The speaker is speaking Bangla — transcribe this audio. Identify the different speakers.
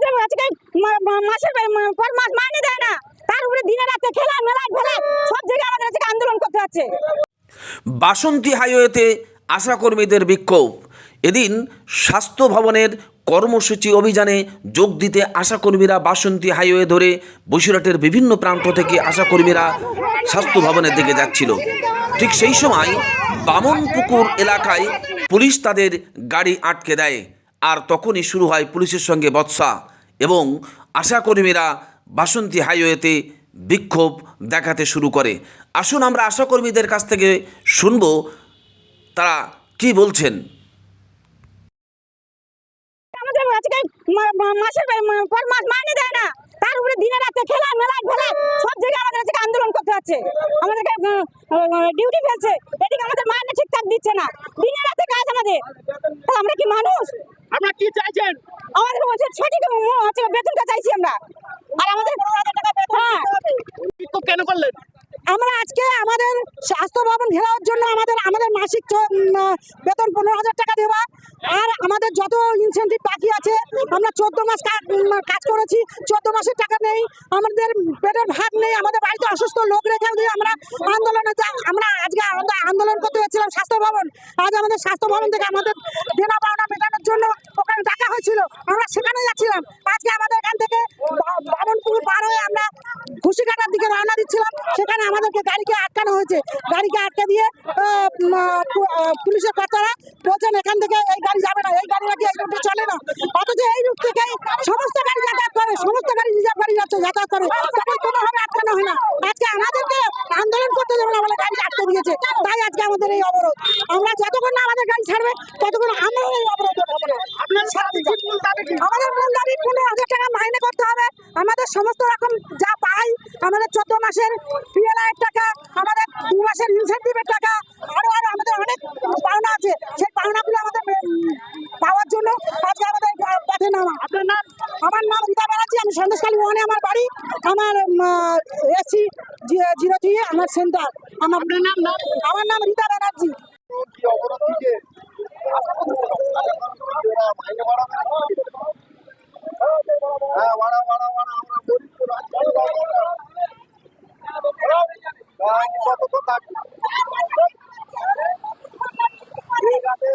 Speaker 1: আমাদের আজকে মাসের পর মাস মাইনে দেয় না, তার উপরে দিনে রাতে খেলা মেলা ফেলা সব জায়গায় আমাদের আজকে আন্দোলন করতে হচ্ছে।
Speaker 2: বাসন্তী হাইওয়েতে আশাকর্মীদের বিক্ষোভ। এদিন স্বাস্থ্য ভবনের কর্মসূচি অভিযানে যোগ দিতে আশাকর্মীরা বাসন্তী হাইওয়ে ধরে বসিরহাটের বিভিন্ন প্রান্ত থেকে আশাকর্মীরা স্বাস্থ্য ভবনের দিকে যাচ্ছিল। ঠিক সেই সময় বামনপুকুর এলাকায় পুলিশ তাদের গাড়ি আটকে দেয়, আর তখনই শুরু হয় পুলিশের সঙ্গে বচসা এবং আশাকর্মীরা বাসন্তী হাইওয়েতে বিক্ষোভ দেখাতে শুরু করে। আসুন আমরা আশাকর্মীদের কাছ থেকে শুনব তারা কি বলছেন।
Speaker 1: আমাদের আজকে মাসের পর মাস মাইনে দেয় না, তার উপরে দিনে রাতে খেলা মেলা ফেলা সব জায়গায় আমাদের আজকে আন্দোলন করতে হচ্ছে। আমাদেরকে ডিউটি ফেলছে, এদিকে আমাদের মাইনে ঠিকঠাক দিচ্ছে না, দিনে রাতে কাজ আমাদের। আমরা কি মানুষ?
Speaker 3: আমরা কি চাইছেন?
Speaker 1: আমাদের সঠিক বেতনটা চাইছি আমরা। আর আমাদের
Speaker 3: কেন করলেন?
Speaker 1: আমরা আজকে আমাদের স্বাস্থ্য ভবন ঘেরাওয়ার জন্য আমাদের মাসিক বেতন 15,000 টাকা দেওয়া, আর আমাদের যত ইনসেন্টিভ বাকি আছে, আমরা 14 মাস কাজ করেছি, 14 মাসের টাকা নেই, আমাদের পেটের ভাত নেই, আমাদের বাড়িতে অসুস্থ লোক রেখে দিয়ে আমরা আমরা আজকে আন্দোলন করতে গেছিলাম স্বাস্থ্য ভবন। আজ আমাদের স্বাস্থ্য ভবন থেকে আমাদের দেনা পাওনা মেটানোর জন্য ওখানে টাকা হয়েছিল, আমরা সেখানে যাচ্ছিলাম। আজকে আমাদের এখান থেকে বামনপুর পার হয়ে আমরা ঘুষিকাটার দিকে রওনা দিচ্ছিলাম, সেখানে আমাদেরকে গাড়িকে আটকানো হয়েছে। গাড়িকে আটকে দিয়ে পুলিশের কর্তারা বলছেন এখান থেকে এই গাড়ি যাবে না, এই গাড়ি নাকি এই রুটে চলে না, অথচ এই রুট থেকে সমস্ত গাড়ি যাতায়াত করে, সমস্ত গাড়ি রিজার্ভ গাড়ি যাতায়াত করে, তাকে কোনোভাবে আটকানো হয় না। আজকে আমাদেরকে আন্দোলন করতে যাবে না বলে গাড়ি আটকে দিয়েছে, তাই আজকে আমাদের এই অবরোধ। আমরা যতক্ষণ না আমাদের গাড়ি ছাড়বে ততক্ষণ আমরাও এই অবরোধ করবো না। আমাদের মূল দাবি 15,000 টাকা মাইনে করতে হবে, আমাদের সমস্ত রকম যা পাই, আমাদের 14 মাসের পিএলআই টাকা, আমাদের 2 মাসের ইনসেন্টিভের টাকা, আরো আমাদের অনেক পাওনা আছে, সেই পাওনাগুলো আমাদের পাওয়ার জন্য আজকে আমাদের পথে নামা।
Speaker 3: আপনার নাম?
Speaker 1: আমার নাম রীতা ব্যানার্জি, আমি সন্দেশখালী 1-এ আমার বাড়ি, আমার এসি 03 আমার সেন্টার।
Speaker 3: আপনার নাম?
Speaker 1: আমার নাম রীতা ব্যানার্জি।
Speaker 4: কত